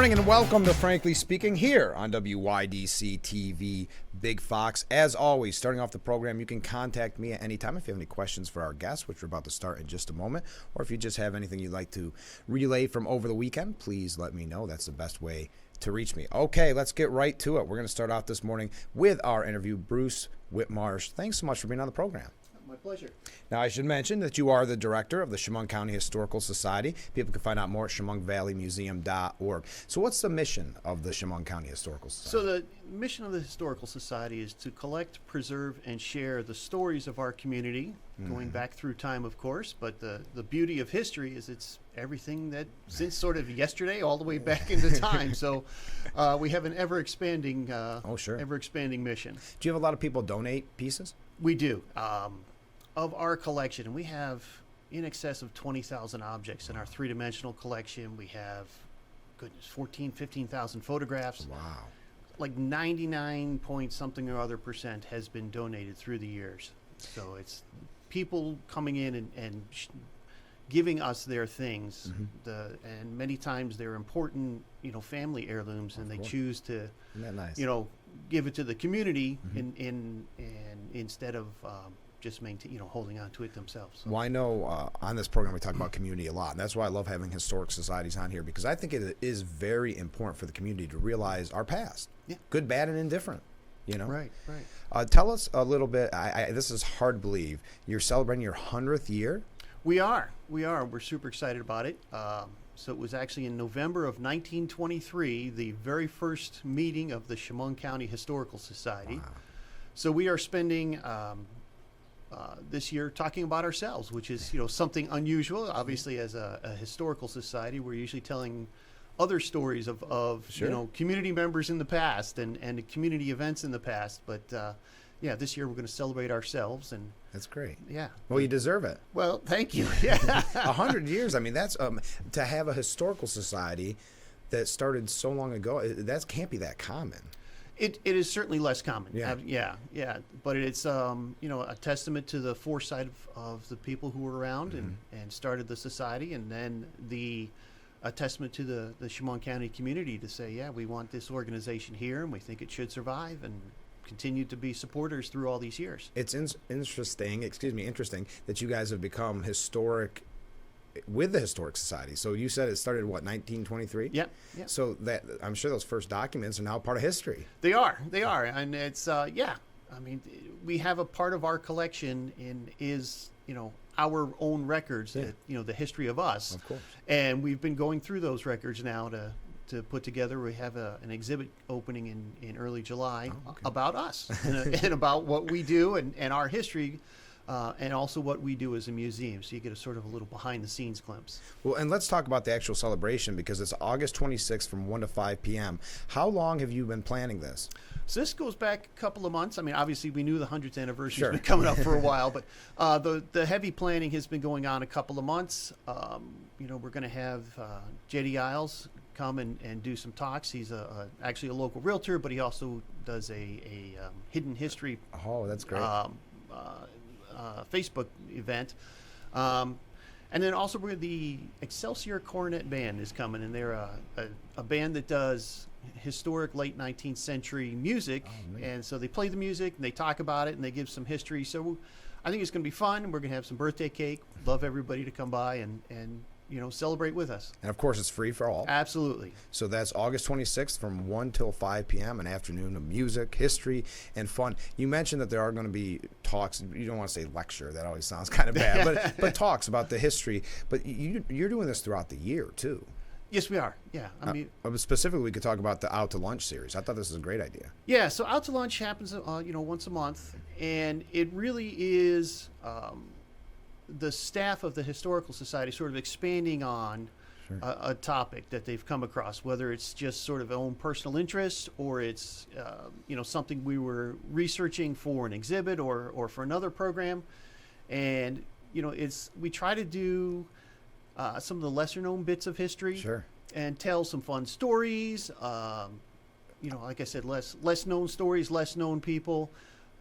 morning and welcome to Frankly Speaking here on WYDC TV Big Fox. As always, starting off the program, you can contact me at any time if you have any questions for our guests, which we're about to start in just a moment, or if you just have anything you'd like to relay from over the weekend, please let me know. That's the best way to reach me. Okay, let's get right to it. We're going to start off this morning with our interview. Bruce Whitmarsh, thanks so much for being on the program. My pleasure. Now, I should mention that you are the director of the Chemung County Historical Society. People can find out more at ChemungValleyMuseum.org. So what's the mission of the Chemung County Historical Society? So the mission of the Historical Society is to collect, preserve, and share the stories of our community, going back through time, of course, but the beauty of history is it's everything that since sort of yesterday all the way back into time. So we have an ever-expanding ever-expanding mission. Do you have a lot of people donate pieces? We do. Of our collection, and we have in excess of 20,000 objects in our three-dimensional collection. We have, 15,000 photographs. Wow. Like 99 point something or other % has been donated through the years. So it's people coming in and giving us their things. And many times they're important, family heirlooms, and they choose to, Isn't that nice? give it to the community in instead of just holding on to it themselves. So. Well, I know on this program we talk about community a lot, and that's why I love having historic societies on here, because I think it is very important for the community to realize our past, good, bad, and indifferent. Right. Tell us a little bit. This is hard to believe. You're celebrating your 100th year. We are. We're super excited about it. So it was actually in November of 1923, the very first meeting of the Chemung County Historical Society. Wow. So we are spending this year talking about ourselves, which is something unusual. Obviously, as a historical society, we're usually telling other stories of Sure. Community members in the past and community events in the past. But this year we're going to celebrate ourselves, and That's great. yeah. Well, you deserve it. Well, thank you. Yeah. 100 years. I mean, that's to have a historical society that started so long ago. That can't be that common. It is certainly less common. Yeah. Yeah. But it's a testament to the foresight of the people who were around and started the society, and then a testament to the Chemung County community to say, we want this organization here, and we think it should survive and continue to be supporters through all these years. It's interesting that you guys have become historic with the Historic Society. So you said it started, 1923? Yep. So that I'm sure those first documents are now part of history. They are. And it's, I mean, we have a part of our collection is our own records, that, the history of us. Of course. And we've been going through those records now to put together. We have an exhibit opening in early July about us and about what we do and our history. And also what we do as a museum, so you get a sort of a little behind-the-scenes glimpse. Well, and let's talk about the actual celebration, because it's August 26th from 1 to 5 p.m. How long have you been planning this? So this goes back a couple of months. I mean, obviously, we knew the 100th anniversary Sure. has been coming up for a while, but the heavy planning has been going on a couple of months. We're going to have J.D. Isles come and do some talks. He's actually a local realtor, but he also does a hidden history. Oh, that's great. Facebook event. And then also the Excelsior Cornet Band is coming, and they're a band that does historic late 19th century music. And so they play the music, and they talk about it, and they give some history. So I think it's going to be fun. We're going to have some birthday cake. Love everybody to come by and celebrate with us. And of course, it's free for all. Absolutely. So that's August 26th from 1 till 5 p.m., an afternoon of music, history, and fun. You mentioned that there are going to be talks. You don't want to say lecture. That always sounds kind of bad. but talks about the history. But you're doing this throughout the year, too. Yes, we are. Yeah. I mean, specifically, we could talk about the Out to Lunch series. I thought this was a great idea. Yeah. So Out to Lunch happens, once a month. And it really is the staff of the Historical Society sort of expanding on a topic that they've come across, whether it's just sort of own personal interest or it's, something we were researching for an exhibit or for another program. And, we try to do some of the lesser known bits of history and tell some fun stories. Like I said, less known stories, less known people.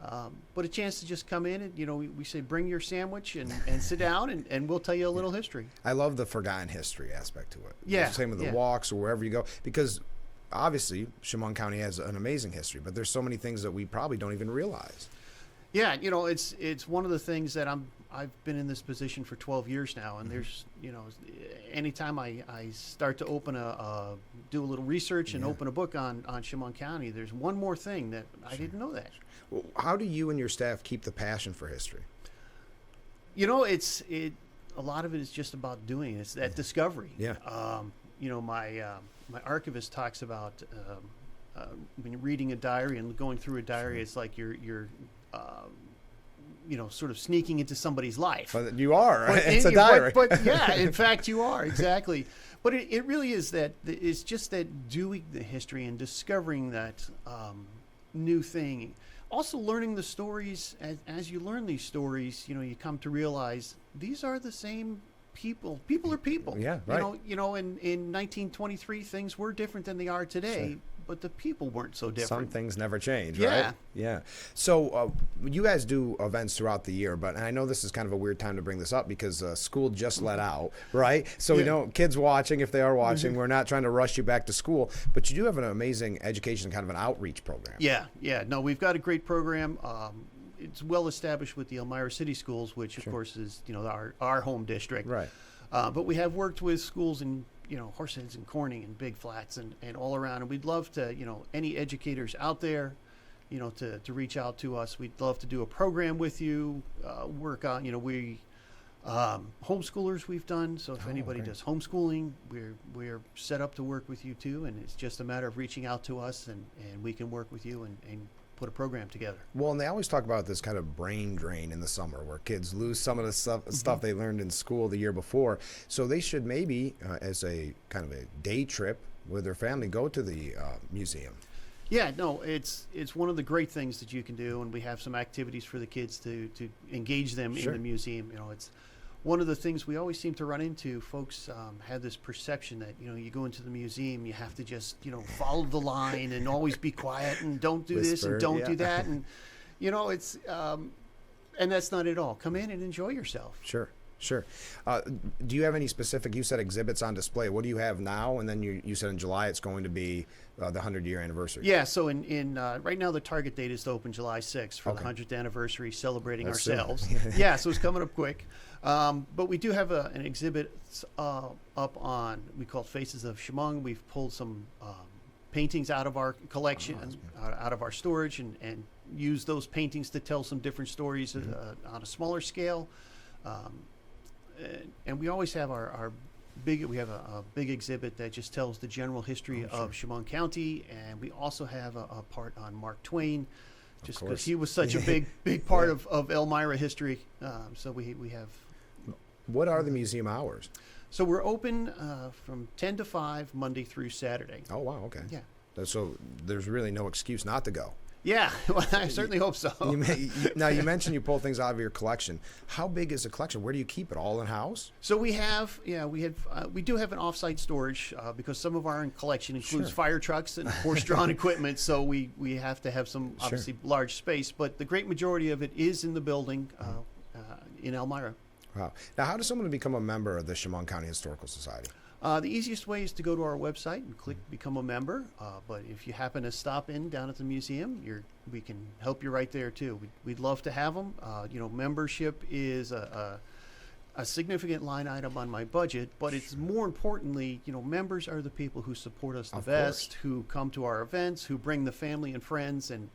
But a chance to just come in and, we say, bring your sandwich and sit down and we'll tell you a little history. I love the forgotten history aspect to it. Yeah. Same with the walks or wherever you go, because obviously Chemung County has an amazing history, but there's so many things that we probably don't even realize. Yeah, it's one of the things that I've been in this position for 12 years now, and there's anytime I start to do a little research and open a book on Chemung County, there's one more thing that I didn't know that. Well, how do you and your staff keep the passion for history? A lot of it is just about doing it. It's that discovery. Yeah. My archivist talks about when you're reading a diary and going through a diary, it's like you're sort of sneaking into somebody's life. But you are. But it's a diary. But yeah, in fact, you are exactly. But it really is that it's just that doing the history and discovering that new thing. Also, learning the stories as you learn these stories, you come to realize these are the same people. People are people. Yeah, right. In 1923, things were different than they are today. Sure. But the people weren't so different. Some things never change, Yeah. right? Yeah. So you guys do events throughout the year, but I know this is kind of a weird time to bring this up because school just let out, right? So we know kids watching, if they are watching, we're not trying to rush you back to school, but you do have an amazing education, kind of an outreach program. Yeah. No, we've got a great program. It's well established with the Elmira City Schools, which of course is our home district. Right. But we have worked with schools in Horseheads and Corning and Big Flats and all around, and we'd love to any educators out there to reach out to us. We'd love to do a program with you, work on we homeschoolers we've done, so if anybody does homeschooling, we're set up to work with you too, and it's just a matter of reaching out to us and we can work with you and put a program together. Well, and they always talk about this kind of brain drain in the summer where kids lose some of the stuff they learned in school the year before. So they should maybe, as a kind of a day trip with their family, go to the museum. Yeah, no, it's one of the great things that you can do, and we have some activities for the kids to engage them in the museum. It's one of the things we always seem to run into. Folks have this perception that you go into the museum, you have to just follow the line and always be quiet and don't do this and don't do that, and it's and that's not at all. Come in and enjoy yourself. Sure. Do you have any specific? You said exhibits on display. What do you have now? And then you said in July it's going to be the 100-year anniversary. Yeah. So in right now the target date is to open July 6th for the 100th anniversary, celebrating ourselves. Yeah. So it's coming up quick. But we do have an exhibit up on, we call it Faces of Chemung. We've pulled some paintings out of our collection, out of our storage, and used those paintings to tell some different stories on a smaller scale. And we always have our big exhibit that just tells the general history of Chemung County, and we also have a part on Mark Twain, just because he was such a big part of Elmira history. So we have. What are the museum hours? So we're open from 10 to 5 Monday through Saturday. Oh wow, okay. Yeah. So there's really no excuse not to go. Yeah, well, I certainly hope so. Now, you mentioned you pull things out of your collection. How big is the collection? Where do you keep it? All in house? So we do have an off-site storage because some of our collection includes fire trucks and horse-drawn equipment. So we have to have some obviously large space, but the great majority of it is in the building in Elmira. Wow. Now, how does someone become a member of the Chemung County Historical Society? The easiest way is to go to our website and click Become a Member. But if you happen to stop in down at the museum, we can help you right there too. We'd love to have them. Membership is a significant line item on my budget, but it's more importantly, members are the people who support us the best, who come to our events, who bring the family and friends, and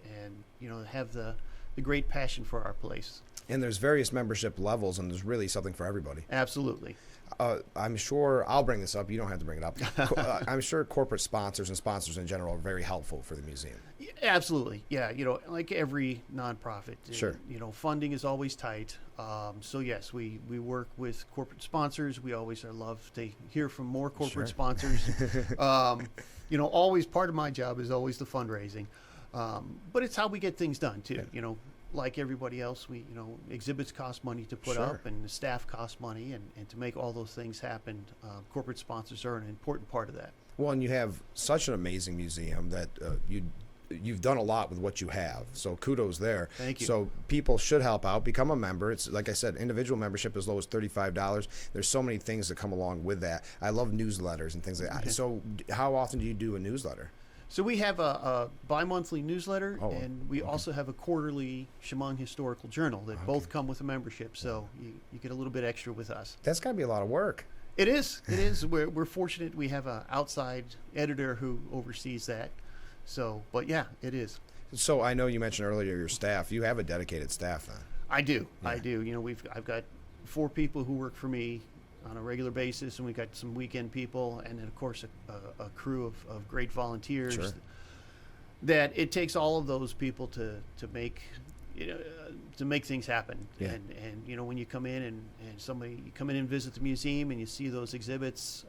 have the great passion for our place. And there's various membership levels, and there's really something for everybody. Absolutely. I'm sure I'll bring this up. You don't have to bring it up. I'm sure corporate sponsors and sponsors in general are very helpful for the museum. Yeah, absolutely. Yeah. Like every nonprofit, funding is always tight. So yes, we work with corporate sponsors. We always love to hear from more corporate sponsors. Always part of my job is always the fundraising. But it's how we get things done too. Like everybody else, exhibits cost money to put up, and the staff costs money, and to make all those things happen, corporate sponsors are an important part of that. Well, and you have such an amazing museum that you you've done a lot with what you have. So kudos there. Thank you. So people should help out, become a member. It's like I said, individual membership as low as $35. There's so many things that come along with that. I love newsletters and things like that. So how often do you do a newsletter? So we have a bi-monthly newsletter, Oh, and we also have a quarterly Chemung Historical Journal that both come with a membership. So you get a little bit extra with us. That's got to be a lot of work. It is. It is. We're fortunate. We have an outside editor who oversees that. So, but yeah, it is. So I know you mentioned earlier your staff. You have a dedicated staff then. I do. I do. You know, I've got 4 people who work for me on a regular basis, and we got some weekend people, and then of course a crew of great volunteers. Sure. That it takes all of those people to make to make things happen. Yeah. And you know, when you come in and you come in and visit the museum and you see those exhibits,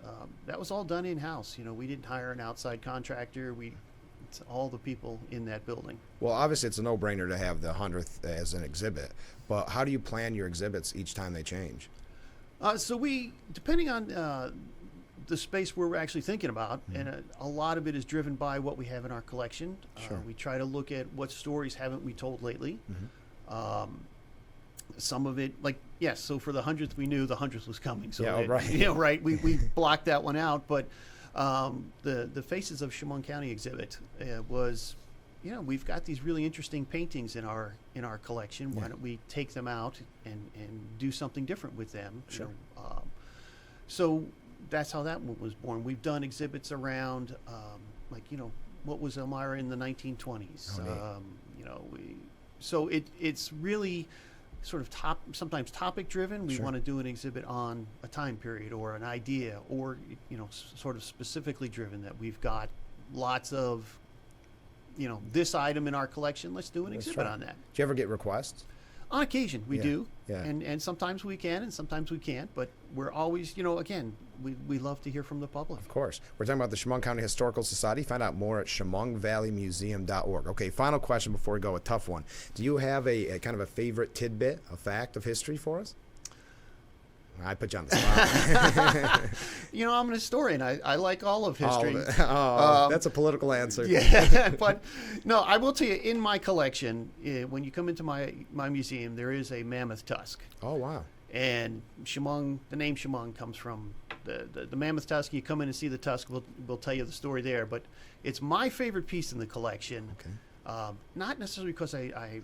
that was all done in house. You know, we didn't hire an outside contractor. It's all the people in that building. Well, obviously it's a no-brainer to have the 100th as an exhibit, but how do you plan your exhibits each time they change? So we, depending on the space we're actually thinking about, and a lot of it is driven by what we have in our collection. Sure. We try to look at what stories haven't we told lately. Some of it, like, yes, so for the 100th, we knew the 100th was coming. So, Yeah, right. You know, right, we blocked that one out. But the Faces of Chemung County exhibit was, you know, we've got these really interesting paintings in our collection. Why don't we take them out and do something different with them? Sure. You know, so that's how that one was born. We've done exhibits around, like, you know, what was Elmira in the 1920s? Oh, neat. You know, so it's really sort of sometimes topic driven. We Sure. want to do an exhibit on a time period or an idea, or, you know, sort of specifically driven that we've got lots of, you know, this item in our collection. Let's do an That's exhibit right. on that. Do you ever get requests? On occasion, we Yeah, do, yeah. and sometimes we can, and sometimes we can't. But we're always, you know, again, we love to hear from the public. Of course. We're talking about the Chemung County Historical Society. Find out more at ChemungValleyMuseum.org. Okay, final question before we go, a tough one. Do you have a kind of a favorite tidbit, a fact of history for us? I put you on the spot. You know, I'm an historian. I like all of history. That's a political answer. Yeah, but no, I will tell you, in my collection, when you come into my museum, there is a mammoth tusk. Oh, wow. And Chemung, the name Chemung comes from the mammoth tusk. You come in and see the tusk, we'll tell you the story there. But it's my favorite piece in the collection. Okay. Not necessarily because I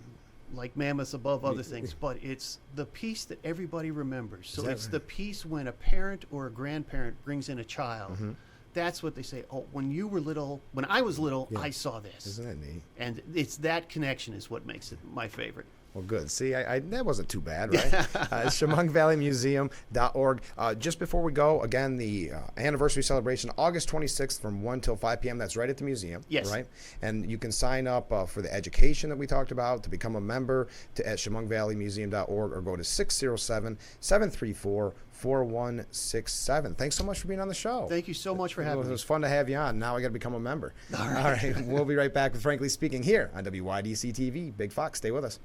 like mammoths above other things, but it's the piece that everybody remembers. So that it's right? the piece when a parent or a grandparent brings in a child. That's what they say. Oh, when you were little, when I was little, Yeah. I saw this. Isn't that neat? And it's that connection is what makes it my favorite. Well, good. See, that wasn't too bad, right? ChemungValleyMuseum.org. Just before we go, again, the anniversary celebration, August 26th from 1 till 5 p.m. That's right at the museum. Yes. Right? And you can sign up for the education that we talked about, to become a member at ChemungValleyMuseum.org, or go to 607-734-4167. Thanks so much for being on the show. Thank you so much for having It me. was fun to have you on. Now I got to become a member. All right. We'll be right back with Frankly Speaking here on WYDC TV. Big Fox, stay with us.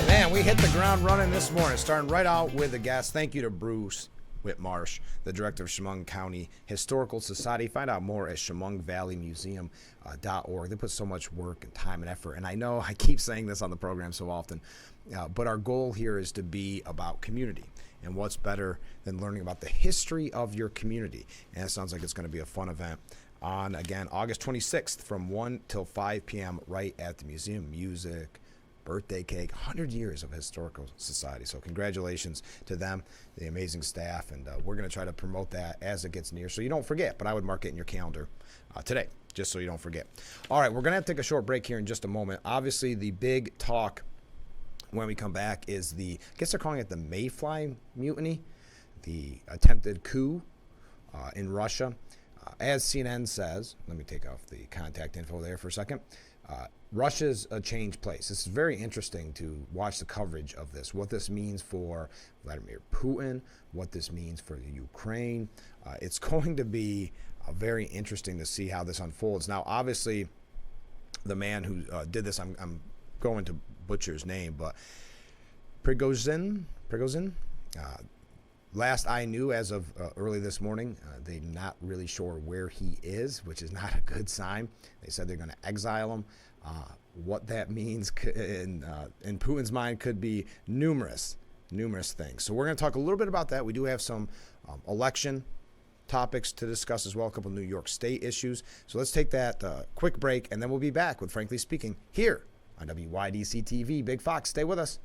Man, we hit the ground running this morning, starting right out with a guest. Thank you to Bruce Whitmarsh, the director of Chemung County Historical Society. Find out more at ChemungValleyMuseum.org. They put so much work and time and effort. And I know I keep saying this on the program so often, but our goal here is to be about community. And what's better than learning about the history of your community? And it sounds like it's going to be a fun event on, again, August 26th from 1 till 5 p.m. right at the museum. Music, birthday cake, 100 years of Historical Society. So congratulations to them, the amazing staff, and we're going to try to promote that as it gets near so you don't forget. But I would mark it in your calendar today, just so you don't forget. All right, we're going to have to take a short break here in just a moment. Obviously, the big talk when we come back is I guess they're calling it the Mayfly Mutiny, the attempted coup in Russia. As CNN says, let me take off the contact info there for a second. Russia's a changed place. This is very interesting to watch the coverage of this, what this means for Vladimir Putin, what this means for the Ukraine. It's going to be very interesting to see how this unfolds. Now, obviously, the man who did this, I'm going to butcher his name, but Prigozhin. Last I knew, as of early this morning, they're not really sure where he is, which is not a good sign. They said they're going to exile him. What that means in Putin's mind could be numerous things. So we're going to talk a little bit about that. We do have some election topics to discuss as well, a couple of New York State issues. So let's take that quick break, and then we'll be back with Frankly Speaking here on WYDC TV. Big Fox, stay with us.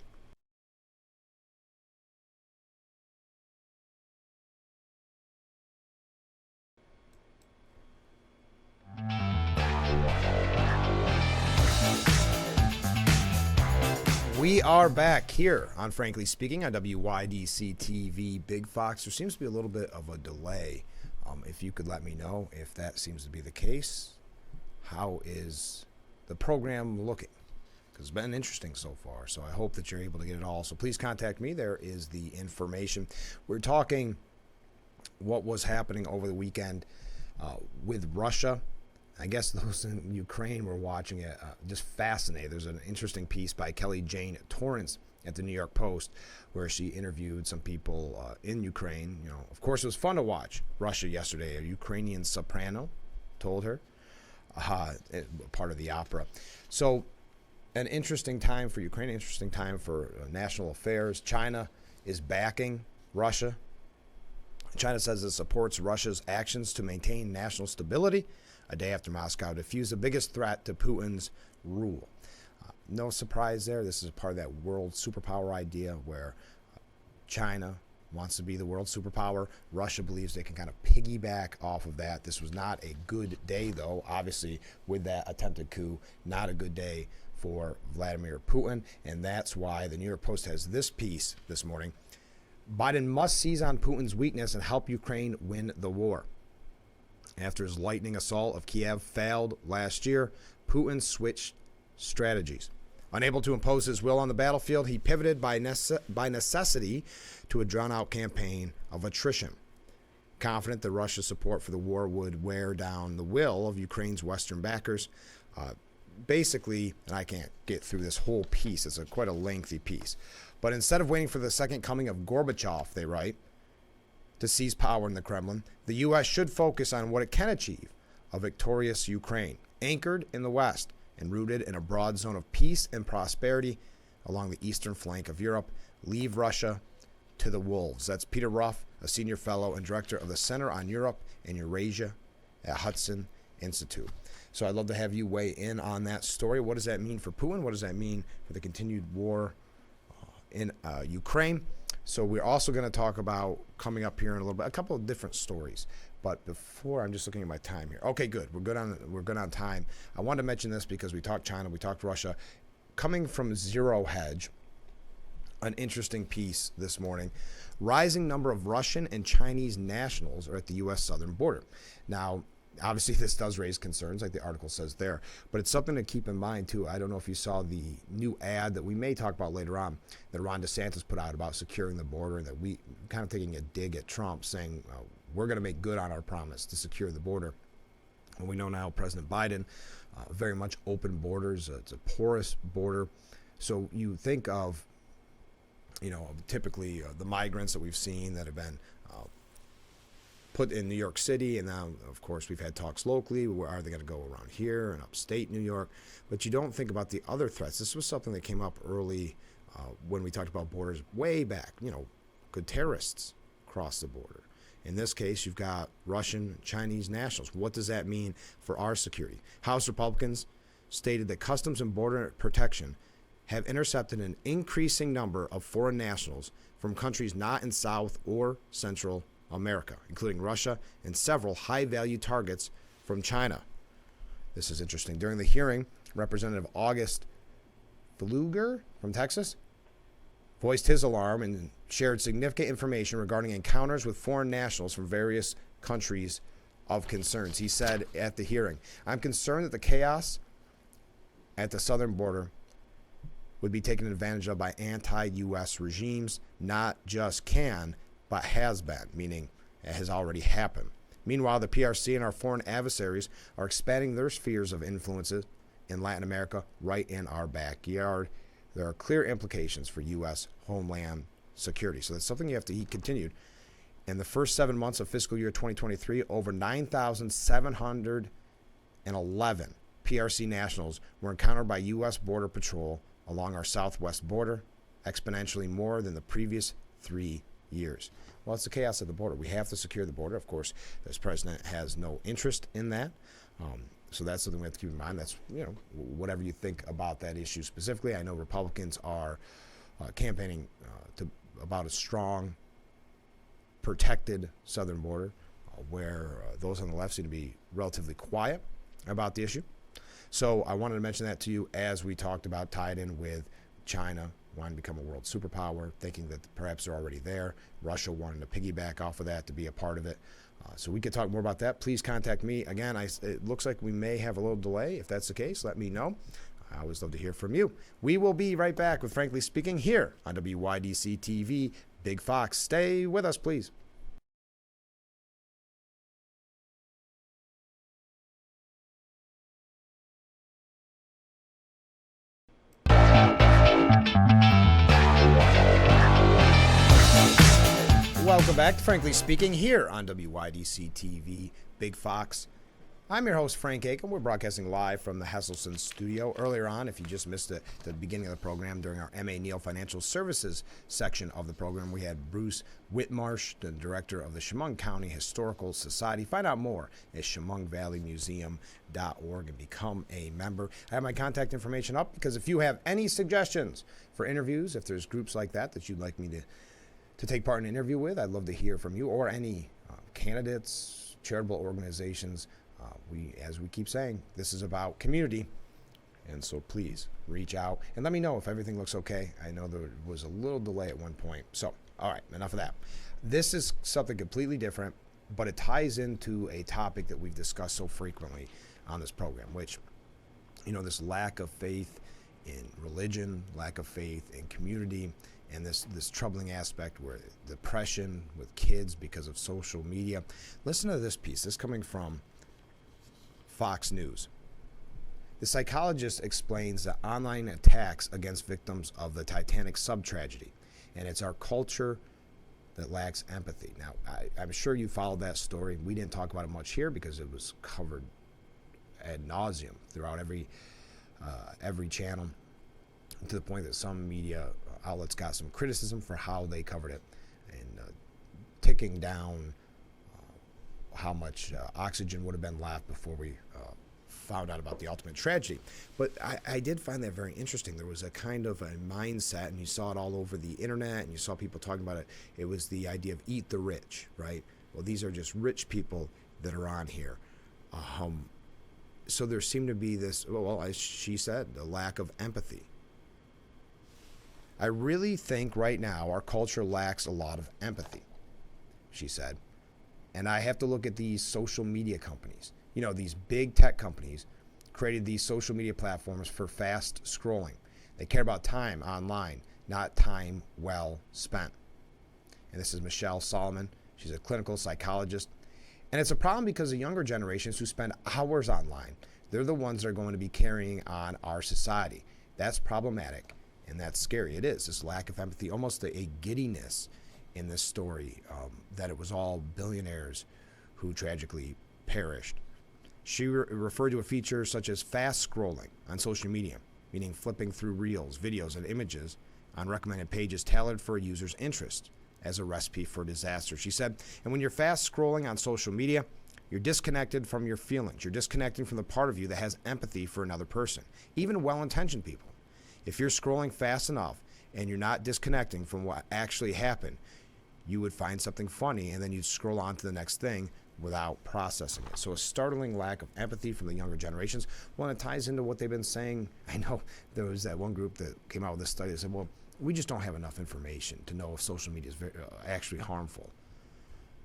We are back here on Frankly Speaking on WYDC TV. Big Fox, there seems to be a little bit of a delay. If you could let me know if that seems to be the case. How is the program looking? Because it's been interesting so far, so I hope that you're able to get it all. So please contact me. There is the information. We're talking what was happening over the weekend with Russia. I guess those in Ukraine were watching it, just fascinated. There's an interesting piece by Kelly Jane Torrance at the New York Post where she interviewed some people in Ukraine. You know, of course, it was fun to watch Russia yesterday. A Ukrainian soprano told her, part of the opera. So an interesting time for Ukraine, interesting time for national affairs. China is backing Russia. China says it supports Russia's actions to maintain national stability a day after Moscow defused the biggest threat to Putin's rule. No surprise there. This is part of that world superpower idea where China wants to be the world superpower. Russia believes they can kind of piggyback off of that. This was not a good day, though, obviously, with that attempted coup. Not a good day for Vladimir Putin, and that's why the New York Post has this piece this morning. Biden must seize on Putin's weakness and help Ukraine win the war. After his lightning assault of Kiev failed last year, Putin switched strategies. Unable to impose his will on the battlefield, he pivoted by necessity to a drawn-out campaign of attrition. Confident that Russia's support for the war would wear down the will of Ukraine's Western backers, basically, and I can't get through this whole piece, it's quite a lengthy piece, but instead of waiting for the second coming of Gorbachev, they write, to seize power in the Kremlin, the U.S. should focus on what it can achieve, a victorious Ukraine, anchored in the West and rooted in a broad zone of peace and prosperity along the eastern flank of Europe. Leave Russia to the wolves. That's Peter Ruff, a senior fellow and director of the Center on Europe and Eurasia at Hudson Institute. So I'd love to have you weigh in on that story. What does that mean for Putin? What does that mean for the continued war in Ukraine? So we're also going to talk about, coming up here in a little bit, a couple of different stories. But before, I'm just looking at my time here. Okay, good. We're good on time. I wanted to mention this because we talked China, we talked Russia. Coming from Zero Hedge, an interesting piece this morning. Rising number of Russian and Chinese nationals are at the U.S. southern border. Now, obviously, this does raise concerns, like the article says there, but it's something to keep in mind, too. I don't know if you saw the new ad that we may talk about later on that Ron DeSantis put out about securing the border, and that we kind of taking a dig at Trump, saying we're going to make good on our promise to secure the border. And we know now President Biden, very much open borders. It's a porous border. So you think of, typically the migrants that we've seen that have been put in New York City, and now, of course, we've had talks locally. Where are they going to go around here in upstate New York? But you don't think about the other threats. This was something that came up early when we talked about borders way back. Could terrorists cross the border? In this case, you've got Russian, Chinese nationals. What does that mean for our security? House Republicans stated that Customs and Border Protection have intercepted an increasing number of foreign nationals from countries not in South or Central America, including Russia and several high-value targets from China. This is interesting. During the hearing, Representative August Pfluger from Texas voiced his alarm and shared significant information regarding encounters with foreign nationals from various countries of concerns. He said at the hearing, "I'm concerned that the chaos at the southern border would be taken advantage of by anti-U.S. regimes, not just can, but has been," meaning it has already happened. Meanwhile, the PRC and our foreign adversaries are expanding their spheres of influences in Latin America right in our backyard. There are clear implications for U.S. homeland security. So that's something you have to, he continued. In the first 7 months of fiscal year 2023, over 9,711 PRC nationals were encountered by U.S. Border Patrol along our southwest border, exponentially more than the previous 3 years. Well, it's the chaos at the border. We have to secure the border. Of course, this president has no interest in that. So that's something we have to keep in mind. That's, whatever you think about that issue specifically. I know Republicans are campaigning about a strong, protected southern border, where those on the left seem to be relatively quiet about the issue. So I wanted to mention that to you as we talked about, tied in with China wanting to become a world superpower, thinking that perhaps they're already there. Russia wanting to piggyback off of that to be a part of it. So we could talk more about that. Please contact me. Again, it looks like we may have a little delay. If that's the case, let me know. I always love to hear from you. We will be right back with Frankly Speaking here on WYDC TV. Big Fox, stay with us, please. Welcome back to Frankly Speaking here on WYDC TV, Big Fox. I'm your host, Frank Aiken. We're broadcasting live from the Hesselson studio. Earlier on, if you just missed it at the beginning of the program, during our M.A. Neal Financial Services section of the program, we had Bruce Whitmarsh, the director of the Chemung County Historical Society. Find out more at ChemungValleyMuseum.org and become a member. I have my contact information up because if you have any suggestions for interviews, if there's groups like that you'd like me to take part in an interview with, I'd love to hear from you, or any candidates, charitable organizations. As we keep saying, this is about community, and so please reach out and let me know if everything looks okay. I know there was a little delay at one point. So, all right, enough of that. This is something completely different, but it ties into a topic that we've discussed so frequently on this program, which, this lack of faith in religion, lack of faith in community, and this troubling aspect where depression with kids because of social media. Listen to this piece. This is coming from Fox News. The psychologist explains the online attacks against victims of the Titanic sub-tragedy, and it's our culture that lacks empathy. Now, I'm sure you followed that story. We didn't talk about it much here because it was covered ad nauseum throughout every channel, to the point that some media outlets got some criticism for how they covered it, and ticking down how much oxygen would have been left before we found out about the ultimate tragedy. But I did find that very interesting. There was a kind of a mindset, and you saw it all over the internet, and you saw people talking about it. It was the idea of eat the rich, right? Well, these are just rich people that are on here. So there seemed to be this, as she said, a lack of empathy. I really think right now our culture lacks a lot of empathy, she said. And I have to look at these social media companies. These big tech companies created these social media platforms for fast scrolling. They care about time online, not time well spent. And this is Michelle Solomon. She's a clinical psychologist. And it's a problem because the younger generations who spend hours online, they're the ones that are going to be carrying on our society. That's problematic, and that's scary. It is, this lack of empathy, almost a giddiness in this story, that it was all billionaires who tragically perished. She referred to a feature such as fast scrolling on social media, meaning flipping through reels, videos, and images on recommended pages tailored for a user's interest, as a recipe for disaster. She said, and when you're fast scrolling on social media, you're disconnected from your feelings. You're disconnecting from the part of you that has empathy for another person, even well-intentioned people. If you're scrolling fast enough and you're not disconnecting from what actually happened, you would find something funny and then you'd scroll on to the next thing without processing it. So a startling lack of empathy from the younger generations. Well, it ties into what they've been saying. I know there was that one group that came out with this study that said, well, we just don't have enough information to know if social media is actually harmful.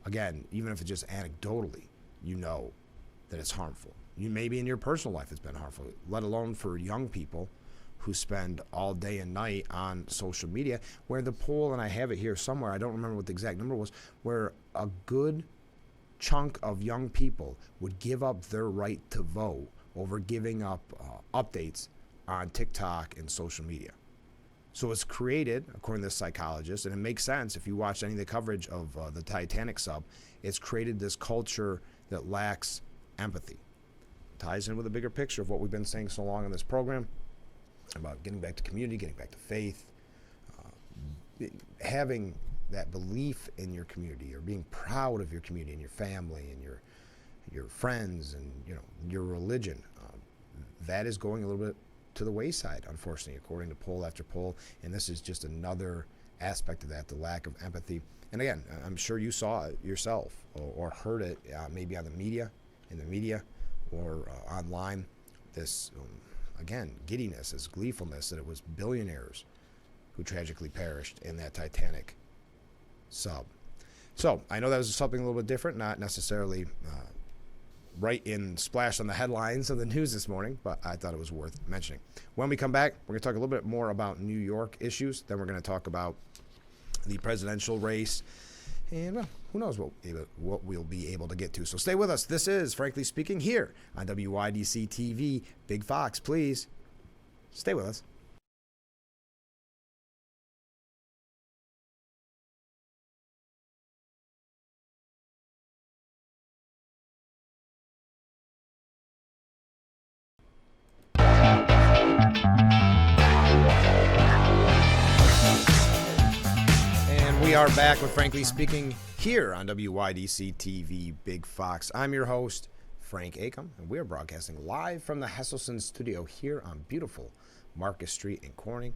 Again, even if it's just anecdotally, you know that it's harmful. Maybe in your personal life it's been harmful, let alone for young people who spend all day and night on social media, where the poll, and I have it here somewhere, I don't remember what the exact number was, where a good chunk of young people would give up their right to vote over giving up updates on TikTok and social media. So it's created, according to this psychologist, and it makes sense if you watch any of the coverage of the Titanic sub, it's created this culture that lacks empathy. Ties in with a bigger picture of what we've been saying so long in this program about getting back to community, getting back to faith, having that belief in your community, or being proud of your community and your family and your friends and your religion. That is going a little bit to the wayside, unfortunately, according to poll after poll. And this is just another aspect of that, the lack of empathy. And again, I'm sure you saw it yourself or heard it maybe on the media, or online. This, again, giddiness, this gleefulness that it was billionaires who tragically perished in that Titanic sub. So I know that was something a little bit different, not necessarily right in splash on the headlines of the news this morning, but I thought it was worth mentioning. When we come back, we're going to talk a little bit more about New York issues. Then we're going to talk about the presidential race. And, well, who knows what we'll be able to get to. So stay with us. This is Frankly Speaking here on WYDC TV. Big Fox, please stay with us. We are back with Frankly Speaking here on WYDC TV Big Fox. I'm your host, Frank Acom, and we are broadcasting live from the Hesselson studio here on beautiful Marcus Street in Corning.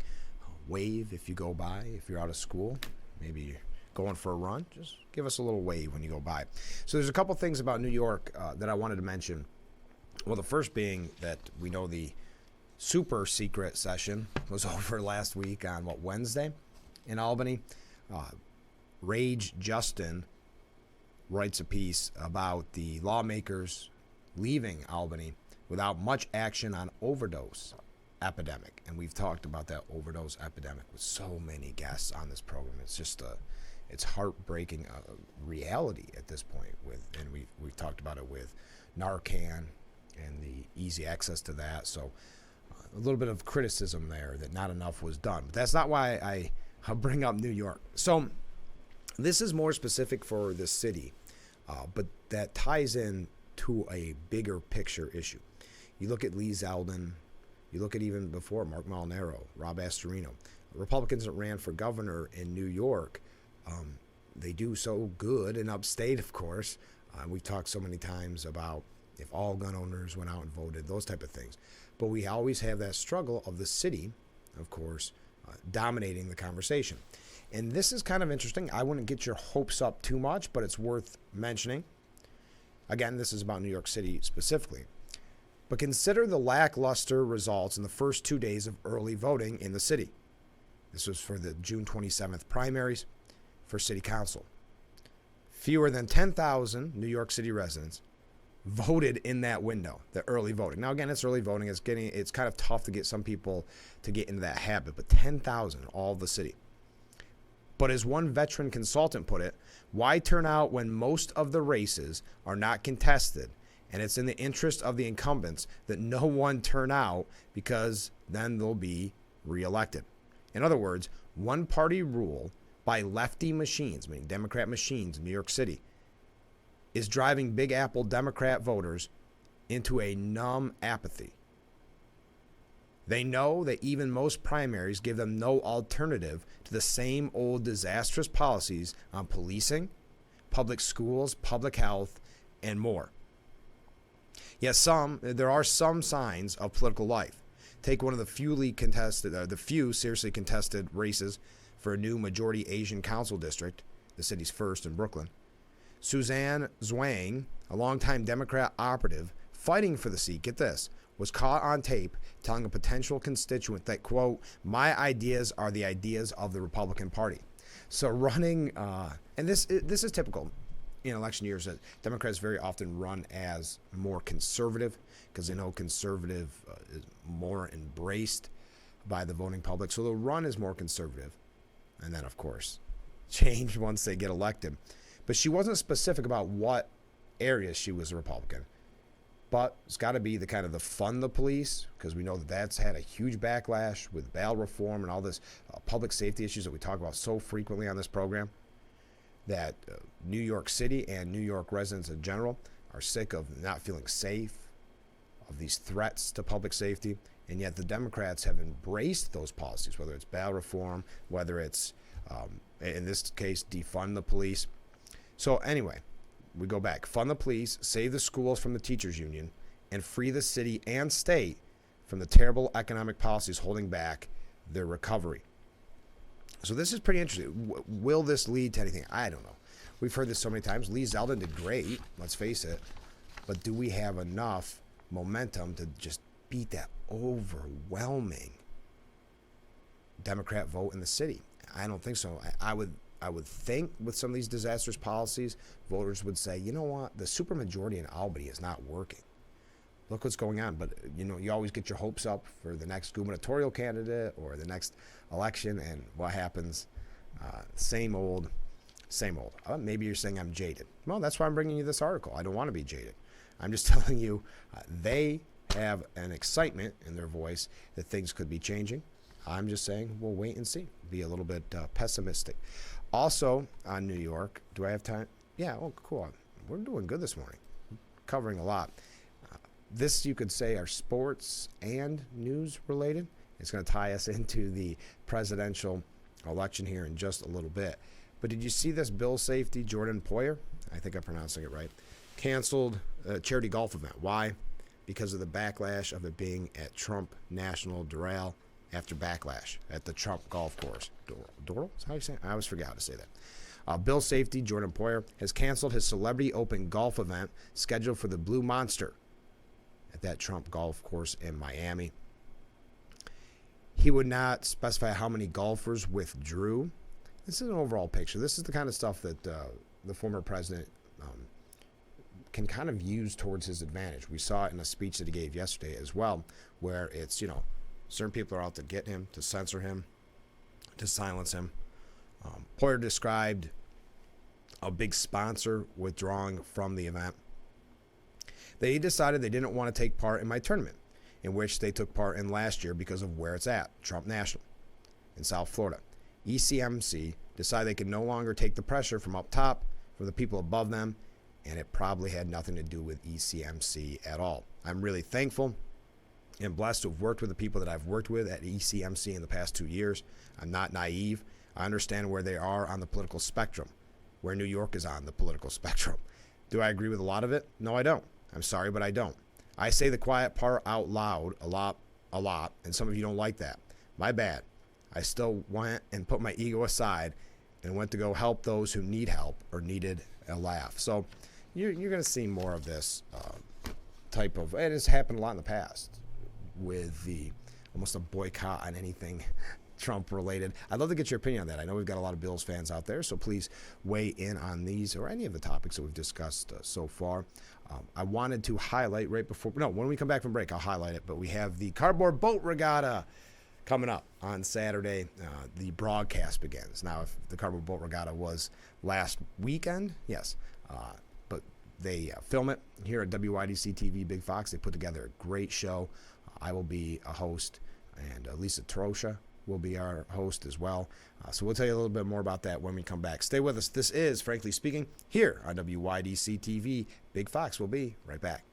Wave if you go by, if you're out of school, maybe you're going for a run, just give us a little wave when you go by. So there's a couple things about New York that I wanted to mention. Well, the first being that we know the super secret session was over last week on, Wednesday in Albany. Rage Justin writes a piece about the lawmakers leaving Albany without much action on overdose epidemic. And we've talked about that overdose epidemic with so many guests on this program. It's just it's heartbreaking reality at this point. And we've talked about it with Narcan and the easy access to that. So a little bit of criticism there that not enough was done. But that's not why I'll bring up New York. So this is more specific for the city, but that ties in to a bigger picture issue. You look at Lee Zeldin, you look at even before Mark Molinaro, Rob Astorino, Republicans that ran for governor in New York, they do so good in upstate, of course. We've talked so many times about if all gun owners went out and voted, those type of things. But we always have that struggle of the city, of course, dominating the conversation. And this is kind of interesting. I wouldn't get your hopes up too much, but it's worth mentioning. Again, this is about New York City specifically. But consider the lackluster results in the first 2 days of early voting in the city. This was for the June 27th primaries for city council. Fewer than 10,000 New York City residents voted in that window, the early voting. Now, again, it's early voting. It's kind of tough to get some people to get into that habit, but 10,000, all of the city. But as one veteran consultant put it, why turn out when most of the races are not contested, and it's in the interest of the incumbents that no one turn out, because then they'll be reelected. In other words, one-party rule by lefty machines, meaning Democrat machines in New York City, is driving Big Apple Democrat voters into a numb apathy. They know that even most primaries give them no alternative to the same old disastrous policies on policing, public schools, public health, and more. Yet there are some signs of political life. Take one of the few seriously contested races for a new majority Asian council district, the city's first in Brooklyn. Suzanne Zhuang, a longtime Democrat operative fighting for the seat, get this, was caught on tape telling a potential constituent that, quote, my ideas are the ideas of the Republican Party. So running, and this is typical in election years, that Democrats very often run as more conservative because they know conservative is more embraced by the voting public. So they'll run as more conservative. And then, of course, change once they get elected. But she wasn't specific about what areas she was a Republican. But it's got to be the kind of the fund the police, because we know that that's had a huge backlash with bail reform and all this public safety issues that we talk about so frequently on this program, that New York City and New York residents in general are sick of not feeling safe, of these threats to public safety, and yet the Democrats have embraced those policies, whether it's bail reform, whether it's, in this case, defund the police. So anyway, we go back. Fund the police, save the schools from the teachers union, and free the city and state from the terrible economic policies holding back their recovery. So this is pretty interesting. Will this lead to anything? I don't know. We've heard this so many times. Lee Zeldin did great, let's face it. But do we have enough momentum to just beat that overwhelming Democrat vote in the city? I don't think so. I would think with some of these disastrous policies, voters would say, you know what, the supermajority in Albany is not working. Look what's going on. But, you always get your hopes up for the next gubernatorial candidate or the next election, and what happens? Same old, same old. Maybe you're saying I'm jaded. Well, that's why I'm bringing you this article. I don't want to be jaded. I'm just telling you they have an excitement in their voice that things could be changing. I'm just saying we'll wait and see. Be a little bit pessimistic. Also on New York, do I have time? Yeah, oh, cool. We're doing good this morning. Covering a lot. This, you could say, are sports and news related. It's going to tie us into the presidential election here in just a little bit. But did you see this Bill Safety, Jordan Poyer? I think I'm pronouncing it right. Canceled a charity golf event. Why? Because of the backlash of it being at Trump National Doral after backlash at the Trump golf course. Doral? Is that how you say it? I always forget how to say that. Bill Safety, Jordan Poyer, has canceled his Celebrity Open golf event scheduled for the Blue Monster at that Trump golf course in Miami. He would not specify how many golfers withdrew. This is an overall picture. This is the kind of stuff that the former president can kind of use towards his advantage. We saw it in a speech that he gave yesterday as well, where it's, certain people are out to get him, to censor him, to silence him. Poyer described a big sponsor withdrawing from the event. They decided they didn't want to take part in my tournament, in which they took part in last year because of where it's at, Trump National in South Florida. ECMC decided they could no longer take the pressure from up top, from the people above them, and it probably had nothing to do with ECMC at all. I'm really thankful and blessed to have worked with the people that I've worked with at ECMC in the past 2 years. I'm not naive. I understand where they are on the political spectrum, where New York is on the political spectrum. Do I agree with a lot of it? No, I don't. I'm sorry, but I don't. I say the quiet part out loud a lot, and some of you don't like that. My bad. I still went and put my ego aside and went to go help those who need help or needed a laugh. So you're going to see more of this type of, it has happened a lot in the past with the almost a boycott on anything Trump related. I'd love to get your opinion on that. I know we've got a lot of Bills fans out there, so please weigh in on these or any of the topics that we've discussed so far. I wanted to highlight when we come back from break, I'll highlight it, but we have the Cardboard Boat Regatta coming up on Saturday. The broadcast begins. Now, if the Cardboard Boat Regatta was last weekend, yes, but they film it here at WYDC TV Big Fox. They put together a great show. I will be a host, and Lisa Trosha will be our host as well. So we'll tell you a little bit more about that when we come back. Stay with us. This is Frankly Speaking here on WYDC TV. Big Fox will be right back.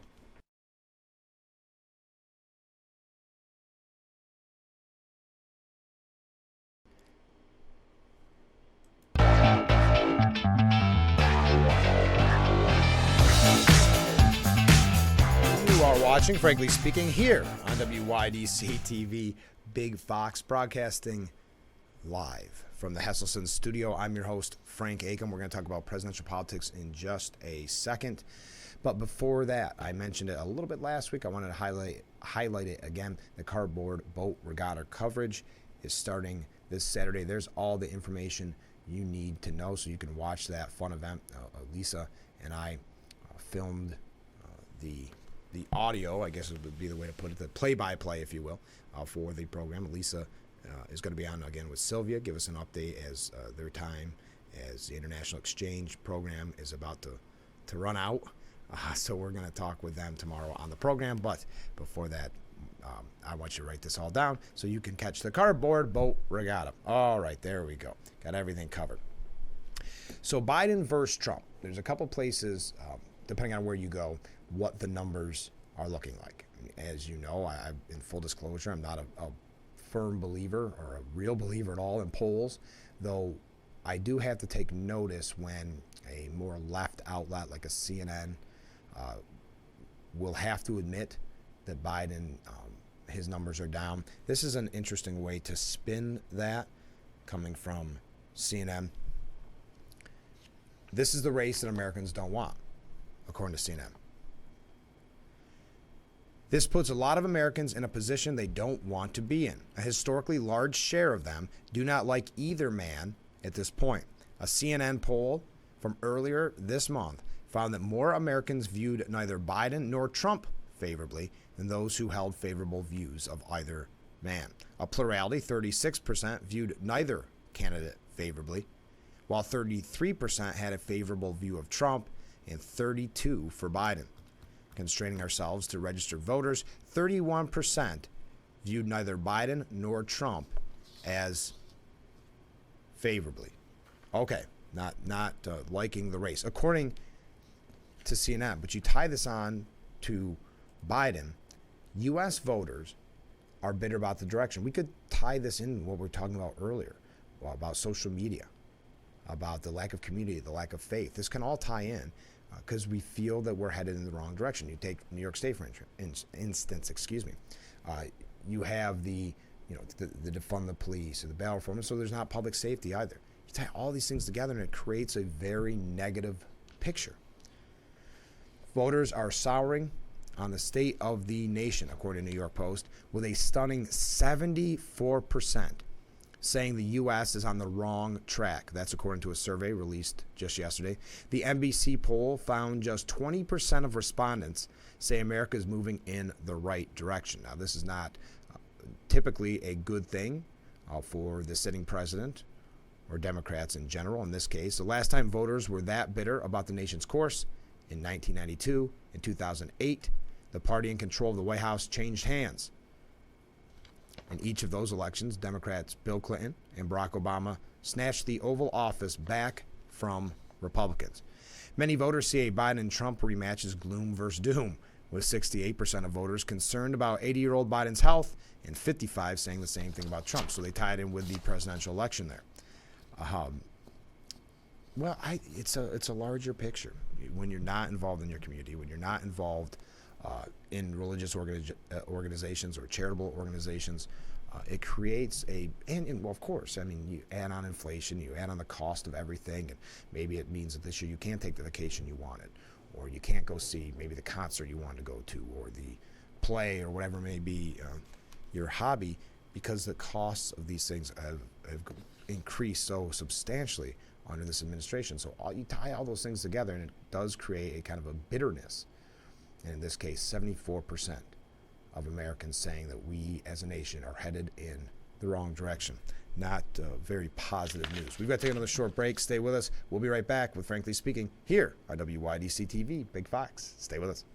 You are watching Frankly Speaking here on WYDC TV Big Fox, broadcasting live from the Hesselson studio. I'm your host, Frank Acom. We're going to talk about presidential politics in just a second. But before that, I mentioned it a little bit last week. I wanted to highlight it again. The Cardboard Boat Regatta coverage is starting this Saturday. There's all the information you need to know so you can watch that fun event. Lisa and I filmed the audio, I guess it would be the way to put it, the play-by-play, if you will, for the program. Lisa is going to be on again with Sylvia, give us an update as their time as the International Exchange program is about to run out. So we're going to talk with them tomorrow on the program. But before that, I want you to write this all down so you can catch the Cardboard Boat Regatta. All right, there we go. Got everything covered. So Biden versus Trump. There's a couple places, depending on where you go, what the numbers are looking like. As you know, in full disclosure, I'm not a firm believer or a real believer at all in polls, though I do have to take notice when a more left outlet like a CNN will have to admit that Biden, his numbers are down. This is an interesting way to spin that coming from CNN. This is the race that Americans don't want, according to CNN. This puts a lot of Americans in a position they don't want to be in. A historically large share of them do not like either man at this point. A CNN poll from earlier this month found that more Americans viewed neither Biden nor Trump favorably than those who held favorable views of either man. A plurality, 36%, viewed neither candidate favorably, while 33% had a favorable view of Trump and 32% for Biden. Constraining ourselves to registered voters, 31% viewed neither Biden nor Trump as favorably. Okay, not liking the race, according to CNN. But you tie this on to Biden, U.S. voters are bitter about the direction. We could tie this in what we were talking about earlier, about social media, about the lack of community, the lack of faith. This can all tie in because we feel that we're headed in the wrong direction. You take New York State, for instance, you have the defund the police or the bail reform, so there's not public safety either. You tie all these things together and it creates a very negative picture. Voters are souring on the state of the nation, according to New York Post, with a stunning 74% saying the U.S. is on the wrong track. That's according to a survey released just yesterday. The NBC poll found just 20% of respondents say America is moving in the right direction. Now, this is not typically a good thing for the sitting president or Democrats in general. In this case, the last time voters were that bitter about the nation's course, in 1992, in 2008, the party in control of the White House changed hands. In each of those elections, Democrats Bill Clinton and Barack Obama snatched the Oval Office back from Republicans. Many voters see a Biden-Trump rematch as gloom versus doom, with 68% of voters concerned about 80-year-old Biden's health and 55% saying the same thing about Trump. So they tied in with the presidential election there. Well, it's a larger picture. When you're not involved in your community, when you're not involved in religious organizations or charitable organizations, it creates well, of course, I mean, you add on inflation, you add on the cost of everything, and maybe it means that this year you can't take the vacation you wanted, or you can't go see maybe the concert you wanted to go to, or the play, or whatever may be your hobby, because the costs of these things have increased so substantially under this administration. So you tie all those things together, and it does create a kind of a bitterness. And in this case, 74% of Americans saying that we as a nation are headed in the wrong direction. Not very positive news. We've got to take another short break. Stay with us. We'll be right back with Frankly Speaking here on WYDC TV, Big Fox. Stay with us.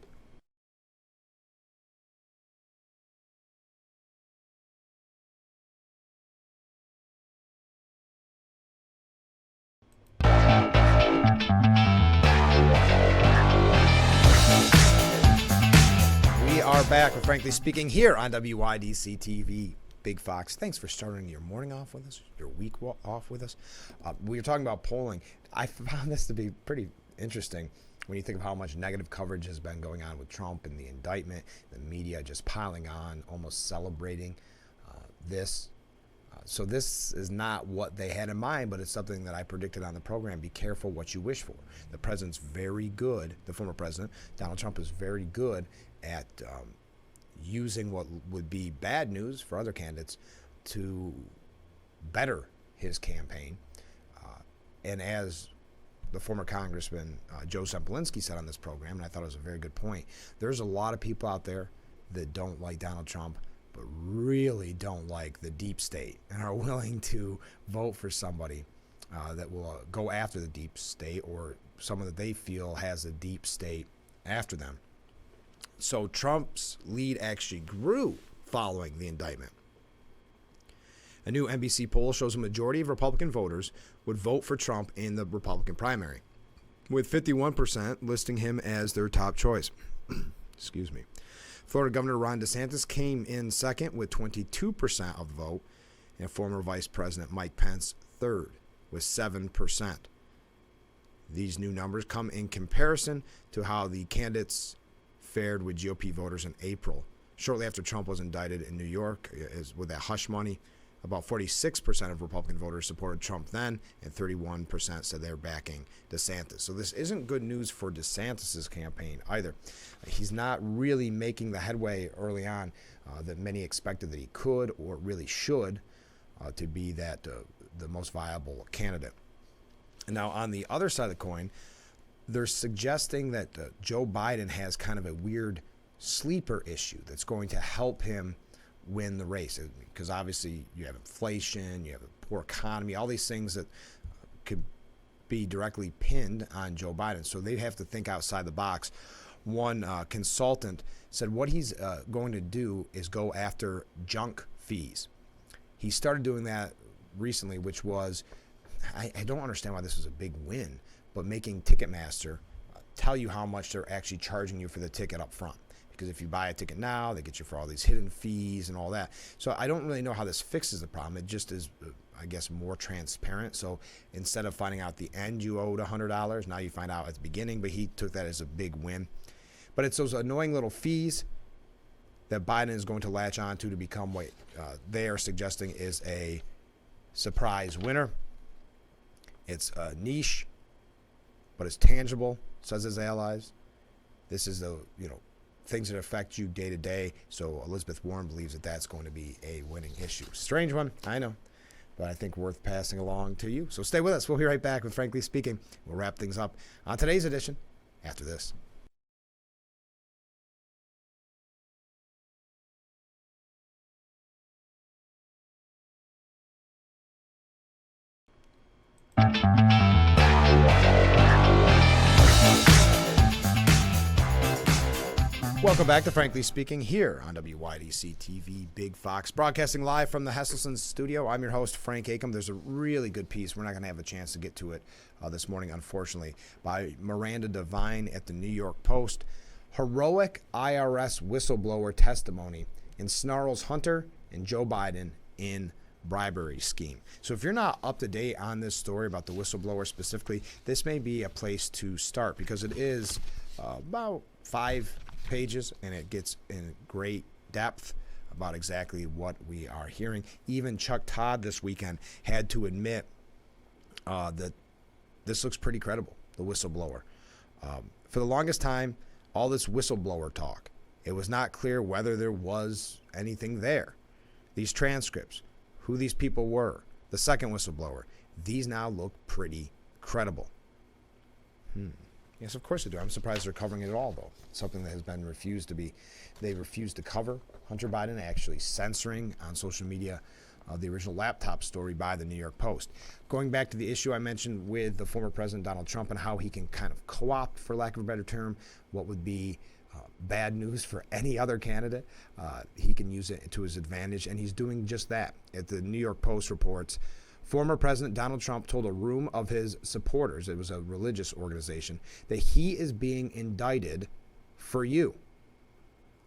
We are back with Frankly Speaking here on WYDC TV, Big Fox. Thanks for starting your morning off with us, your week off with us. We were talking about polling. I found this to be pretty interesting when you think of how much negative coverage has been going on with Trump and the indictment, the media just piling on, almost celebrating this. So this is not what they had in mind, but it's something that I predicted on the program. Be careful what you wish for. The president's very good, the former president, Donald Trump, is very good at using what would be bad news for other candidates to better his campaign. And as the former Congressman Joe Semplinsky said on this program, and I thought it was a very good point, there's a lot of people out there that don't like Donald Trump, but really don't like the deep state and are willing to vote for somebody that will go after the deep state, or someone that they feel has a deep state after them. So Trump's lead actually grew following the indictment. A new NBC poll shows a majority of Republican voters would vote for Trump in the Republican primary, with 51% listing him as their top choice. Excuse me. Florida Governor Ron DeSantis came in second with 22% of the vote, and former Vice President Mike Pence third with 7%. These new numbers come in comparison to how the candidates fared with GOP voters in April. Shortly after Trump was indicted in New York with that hush money, about 46% of Republican voters supported Trump then, and 31% said they're backing DeSantis. So this isn't good news for DeSantis' campaign either. He's not really making the headway early on that many expected that he could or really should to be that the most viable candidate. And now on the other side of the coin, they're suggesting that Joe Biden has kind of a weird sleeper issue that's going to help him win the race, because obviously you have inflation, you have a poor economy, all these things that could be directly pinned on Joe Biden. So they have to think outside the box. One consultant said what he's going to do is go after junk fees. He started doing that recently, which was, I don't understand why this was a big win, but making Ticketmaster tell you how much they're actually charging you for the ticket up front. Because if you buy a ticket now, they get you for all these hidden fees and all that. So I don't really know how this fixes the problem. It just is, I guess, more transparent. So instead of finding out at the end you owed $100, now you find out at the beginning. But he took that as a big win. But it's those annoying little fees that Biden is going to latch on to become what they are suggesting is a surprise winner. It's a niche, but it's tangible, says his allies. This is the, things that affect you day to day. So Elizabeth Warren believes that that's going to be a winning issue. Strange one, I know, but I think worth passing along to you. So stay with us. We'll be right back with Frankly Speaking. We'll wrap things up on today's edition after this. Welcome back to Frankly Speaking here on WYDC TV Big Fox, broadcasting live from the Hesselson studio. I'm your host, Frank Acom. There's a really good piece. We're not going to have a chance to get to it this morning, unfortunately, by Miranda Devine at the New York Post. Heroic IRS whistleblower testimony ensnarls Hunter and Joe Biden in bribery scheme. So if you're not up to date on this story about the whistleblower specifically, this may be a place to start, because it is about 5 pages, and it gets in great depth about exactly what we are hearing. Even Chuck Todd this weekend had to admit that this looks pretty credible, the whistleblower. For the longest time, all this whistleblower talk, it was not clear whether there was anything there. These transcripts, who these people were, the second whistleblower, these now look pretty credible. Yes, of course they do. I'm surprised they're covering it at all, though. Something that has been they refused to cover. Hunter Biden actually censoring on social media the original laptop story by the New York Post. Going back to the issue I mentioned with the former President Donald Trump and how he can kind of co-opt, for lack of a better term, what would be bad news for any other candidate. He can use it to his advantage, and he's doing just that. At the New York Post reports, former President Donald Trump told a room of his supporters, it was a religious organization, that he is being indicted for you,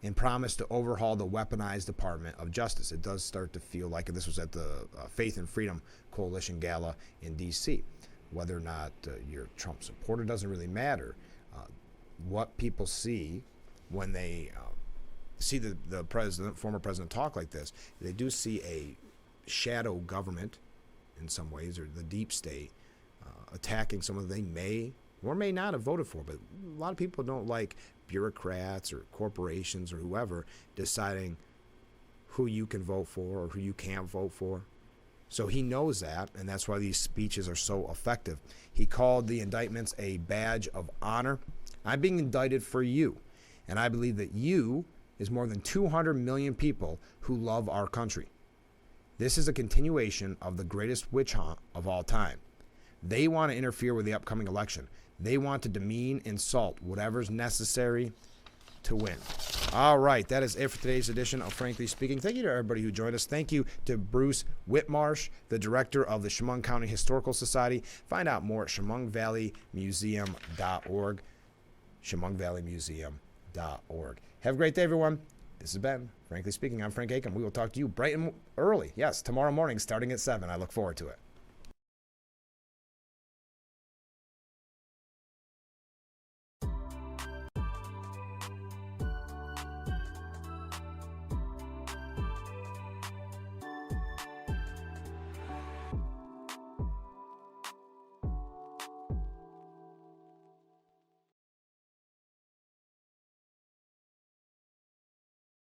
and promised to overhaul the weaponized Department of Justice. It does start to feel like, and this was at the Faith and Freedom Coalition Gala in D.C. Whether or not you're a Trump supporter doesn't really matter. What people see when they see the former president talk like this, they do see a shadow government in some ways, or the deep state, attacking someone they may or may not have voted for. But a lot of people don't like bureaucrats or corporations or whoever deciding who you can vote for or who you can't vote for. So he knows that, and that's why these speeches are so effective. He called the indictments a badge of honor. I'm being indicted for you, and I believe that you is more than 200 million people who love our country. This is a continuation of the greatest witch hunt of all time. They want to interfere with the upcoming election. They want to demean, insult, whatever's necessary to win. All right, that is it for today's edition of Frankly Speaking. Thank you to everybody who joined us. Thank you to Bruce Whitmarsh, the director of the Chemung County Historical Society. Find out more at ChemungValleyMuseum.org. ChemungValleyMuseum.org. Have a great day, everyone. This has been Frankly Speaking. I'm Frank Acom. We will talk to you bright and early. Yes, tomorrow morning starting at 7. I look forward to it.